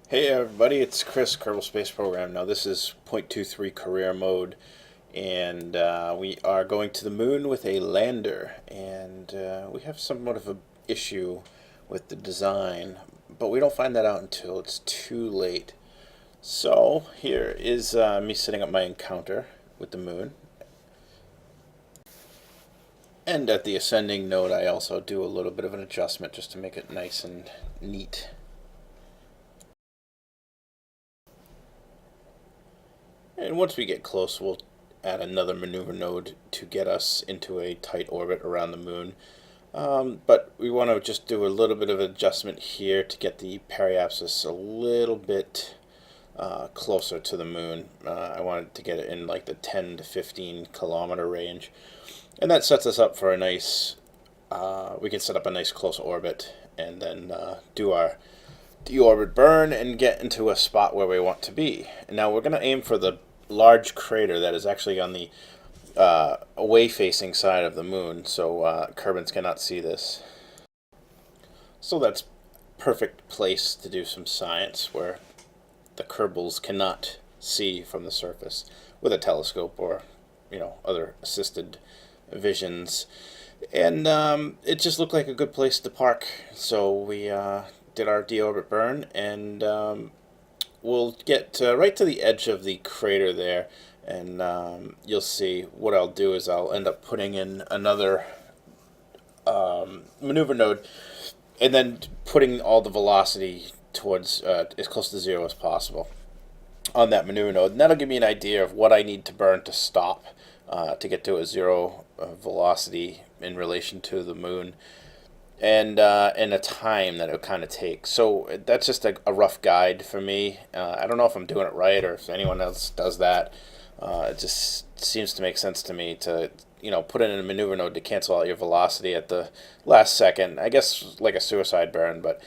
Hey everybody, it's Chris, Kerbal Space Program. Now this is 0.23 career mode, and we are going to the moon with a lander, and we have somewhat of an issue with the design, but we don't find that out until it's too late. So here is me setting up my encounter with the moon, and at the ascending node I also do a little bit of an adjustment just to make it nice and neat. And once we get close, we'll add another maneuver node to get us into a tight orbit around the moon. But we want to just do a little bit of adjustment here to get the periapsis a little bit closer to the moon. I wanted to get it in like the 10 to 15 kilometer range. And that sets us up for a nice, we can set up a nice close orbit and then do our deorbit burn and get into a spot where we want to be. And now we're going to aim for the large crater that is actually on the away-facing side of the moon, so Kerbins cannot see this. So that's perfect place to do some science where the Kerbals cannot see from the surface with a telescope or, other assisted visions. And it just looked like a good place to park, so we did our deorbit burn, and we'll get right to the edge of the crater there, and you'll see what I'll do is I'll end up putting in another maneuver node and then putting all the velocity towards as close to zero as possible on that maneuver node, and that'll give me an idea of what I need to burn to stop to get to a zero velocity in relation to the moon, and a time that it'll kind of take. So that's just a rough guide for me. I don't know if I'm doing it right or if anyone else does that. It just seems to make sense to me to put in a maneuver node to cancel out your velocity at the last second. I guess like a suicide burn, but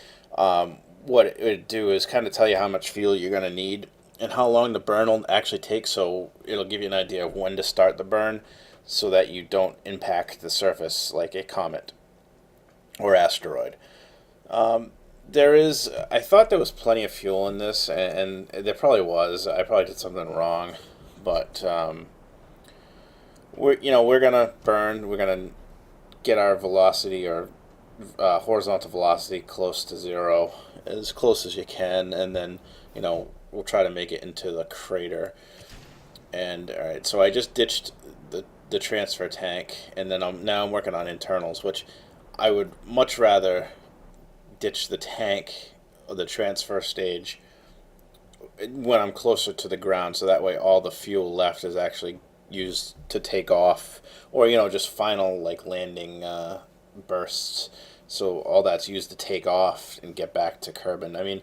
what it would do is kind of tell you how much fuel you're going to need and how long the burn will actually take. So it'll give you an idea of when to start the burn so that you don't impact the surface like a comet or asteroid. I thought there was plenty of fuel in this, and there probably was. I probably did something wrong, but we're gonna burn. We're gonna get our velocity or horizontal velocity close to zero, as close as you can, and then we'll try to make it into the crater. And all right, so I just ditched the transfer tank, and then now I'm working on internals, which I would much rather ditch the tank or the transfer stage when I'm closer to the ground, so that way all the fuel left is actually used to take off, or just final like landing bursts. So all that's used to take off and get back to Kerbin. I mean,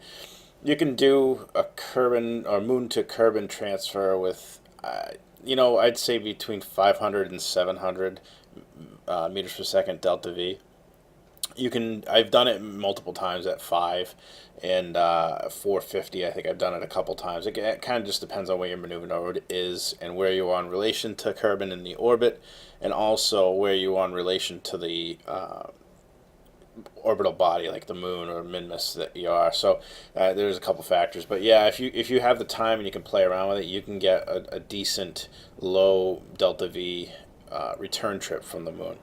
you can do a Kerbin or moon to Kerbin transfer with, I'd say between 500 and 700 meters per second delta V. I've done it multiple times at 5 and 450. I think I've done it a couple times. It kind of just depends on where your maneuver node is and where you are in relation to Kerbin in the orbit, and also where you are in relation to the orbital body, like the moon or Minmus that you are. So there's a couple factors, but yeah, if you have the time and you can play around with it, you can get a decent low delta V return trip from the moon.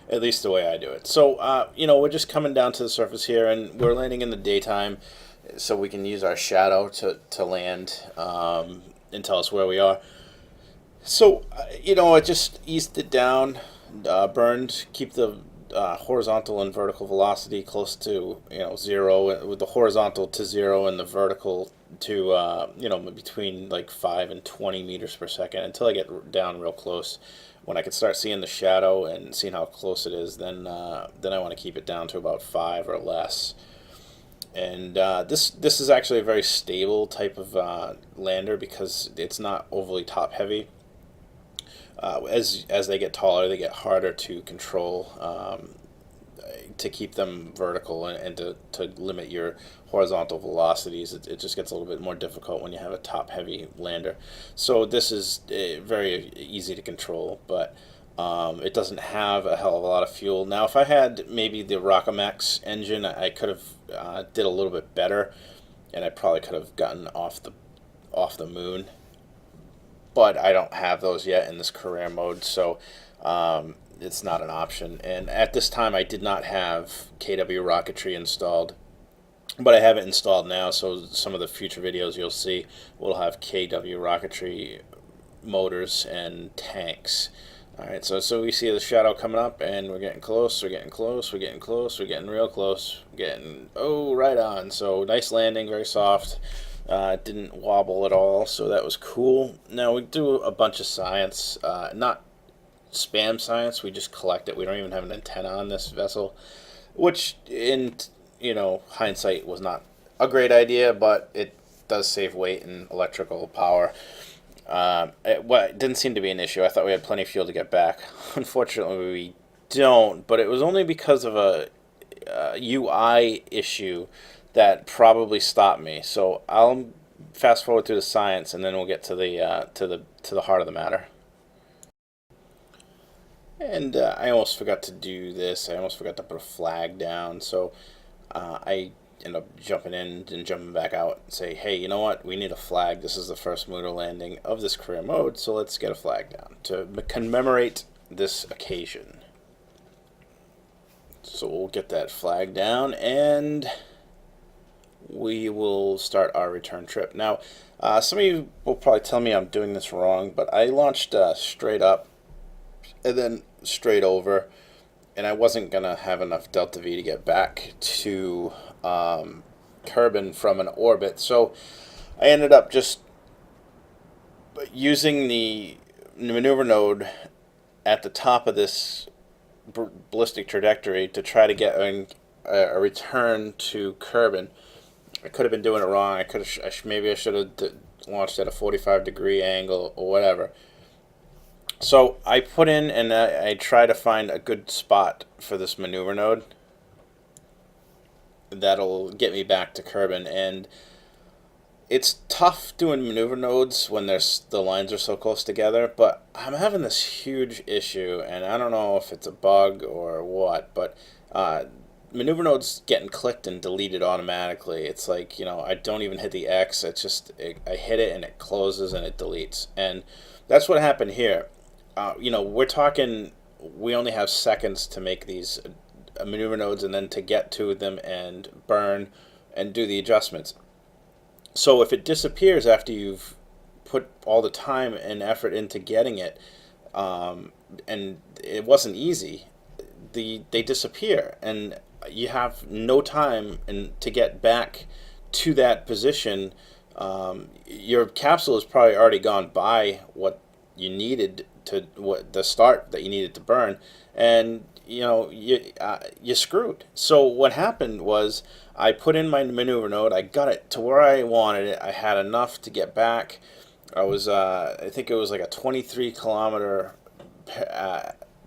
At least the way I do it. So, we're just coming down to the surface here, and we're landing in the daytime, so we can use our shadow to land and tell us where we are. So, I just eased it down, burned, keep the horizontal and vertical velocity close to, zero, with the horizontal to zero and the vertical to, between like 5 and 20 meters per second until I get down real close. When I can start seeing the shadow and seeing how close it is, then I want to keep it down to about 5 or less. And this is actually a very stable type of lander because it's not overly top heavy. As they get taller, they get harder to control, to keep them vertical and to limit your horizontal velocities. It just gets a little bit more difficult when you have a top heavy lander. So this is very easy to control, but it doesn't have a hell of a lot of fuel. Now if I had maybe the Rockamax engine, I could have did a little bit better. and I probably could have gotten off the moon, but I don't have those yet in this career mode, so it's not an option. And at this time, I did not have KW rocketry installed, but I have it installed now. So some of the future videos you'll see will have KW rocketry motors and tanks. All right, so we see the shadow coming up, and we're getting close. We're getting close. We're getting close. We're getting real close. Getting right on. So nice landing, very soft. It didn't wobble at all, so that was cool. Now we do a bunch of science, not spam science. We just collect it. We don't even have an antenna on this vessel, which in hindsight was not a great idea, but it does save weight and electrical power. It didn't seem to be an issue. I thought we had plenty of fuel to get back. Unfortunately, we don't, but it was only because of a UI issue that probably stopped me. So I'll fast forward through the science, and then we'll get to the heart of the matter. And I almost forgot to do this. I almost forgot to put a flag down. So I end up jumping in and jumping back out and say, hey, you know what? We need a flag. This is the first lunar landing of this career mode, so let's get a flag down to commemorate this occasion. So we'll get that flag down, and we will start our return trip. Now, some of you will probably tell me I'm doing this wrong, but I launched straight up and then straight over, and I wasn't going to have enough delta V to get back to Kerbal from an orbit, so I ended up just using the maneuver node at the top of this ballistic trajectory to try to get a return to Kerbal. I could have been doing it wrong. Maybe I should have launched at a 45-degree angle or whatever. So I put in and I try to find a good spot for this maneuver node that'll get me back to Kerbal. And it's tough doing maneuver nodes when the lines are so close together, but I'm having this huge issue, and I don't know if it's a bug or what, but maneuver nodes getting clicked and deleted automatically. It's like, I don't even hit the X. It's just I hit it and it closes and it deletes, and that's what happened here. We're talking, we only have seconds to make these maneuver nodes and then to get to them and burn and do the adjustments. So if it disappears after you've put all the time and effort into getting it, and it wasn't easy, they disappear, and you have no time to get back to that position. Your capsule has probably already gone by what you needed the start that you needed to burn, and you're screwed. So what happened was I put in my maneuver node. I got it to where I wanted it. I had enough to get back. I think it was like a 23-kilometer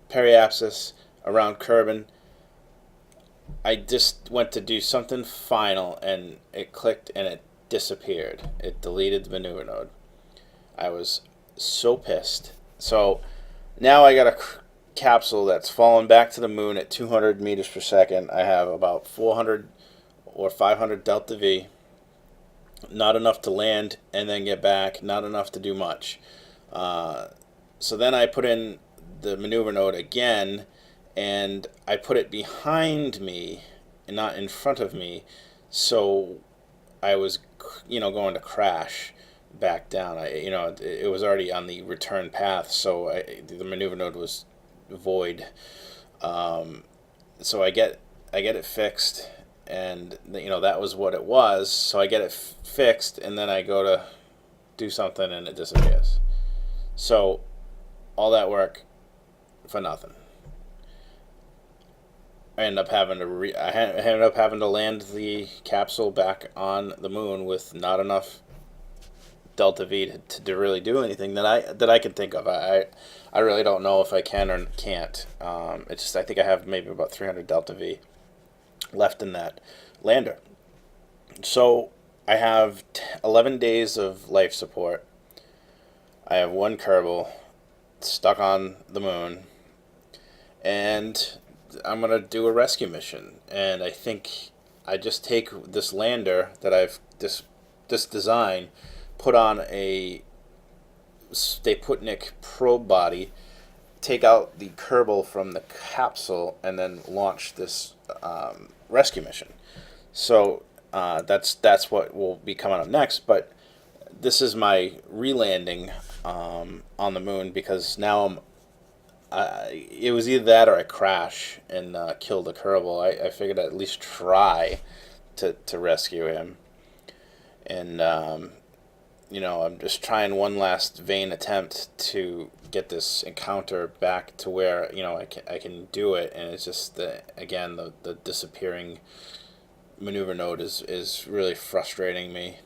periapsis around Kerbal. I just went to do something final, and it clicked and it disappeared. It deleted the maneuver node. I was so pissed. So now I got a capsule that's fallen back to the moon at 200 meters per second. I have about 400 or 500 delta V. Not enough to land and then get back. Not enough to do much. So then I put in the maneuver node again, and I put it behind me and not in front of me. So I was, going to crash back down. It was already on the return path, so the maneuver node was void. So I get it fixed, and that was what it was. So I get it fixed, and then I go to do something, and it disappears. So all that work for nothing. I ended up having to land the capsule back on the moon with not enough delta V to really do anything that I can think of. I really don't know if I can or can't. It's just I think I have maybe about 300 delta V left in that lander. So I have 11 days of life support. I have one Kerbal stuck on the moon, and I'm going to do a rescue mission. And I think I just take this lander that I've this design, put on a Sputnik probe body, take out the Kerbal from the capsule, and then launch this rescue mission. So that's what will be coming up next. But this is my re-landing on the moon, because now it was either that or I crash and kill the Kerbal. I figured I'd at least try to rescue him. And I'm just trying one last vain attempt to get this encounter back to where I can do it, and it's just the disappearing maneuver node is really frustrating me.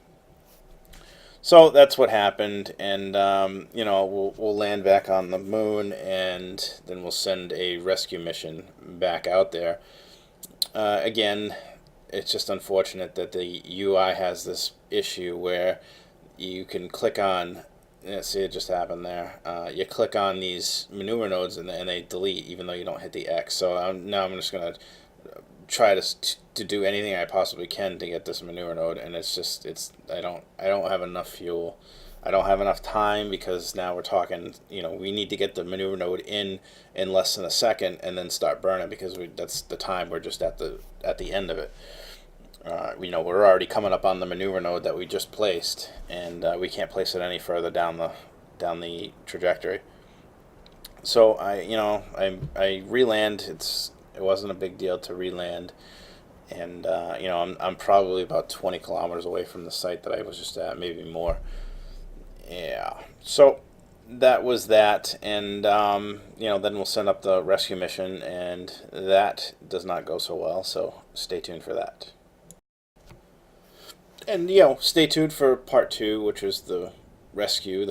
So that's what happened, and we'll land back on the moon, and then we'll send a rescue mission back out there. Again, it's just unfortunate that the UI has this issue where you can click on. See, it just happened there. You click on these maneuver nodes, and they delete, even though you don't hit the X. So now I'm just gonna try to do anything I possibly can to get this maneuver node, and I don't have enough fuel. I don't have enough time, because now we're talking, we need to get the maneuver node in less than a second and then start burning, because that's the time we're just at the end of it. We're already coming up on the maneuver node that we just placed, and we can't place it any further down the trajectory. So I re-land. It wasn't a big deal to re-land, and I'm probably about 20 kilometers away from the site that I was just at, maybe more. Yeah. So that was that, and then we'll send up the rescue mission, and that does not go so well. So stay tuned for that. And stay tuned for part 2, which was the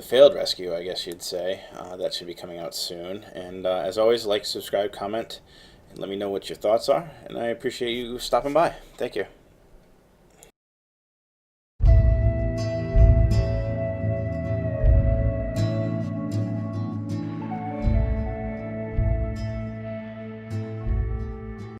failed rescue, I guess you'd say. That should be coming out soon. And as always, like, subscribe, comment, and let me know what your thoughts are. And I appreciate you stopping by. Thank you.